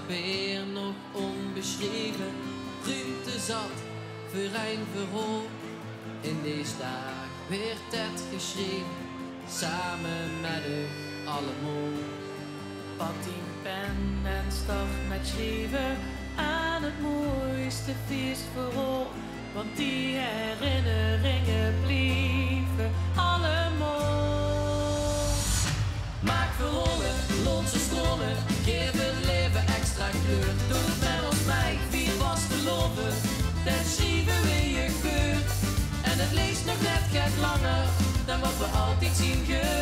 papier nog onbeschreven. Ruimte zat, verein verhoor. In deze dag werd het geschreven, samen met u allemaal. Pak die pen en start met schrijven aan het mooiste feest vooral. Want die herinneringen blijven allemaal. Maak verrollen, losse scrollen, geef het leven extra kleur. Doe het met ons mij, vier was te loven, dan schrijven we je geur. En het leest nog net gaat langer dan wat we altijd zien gebeuren.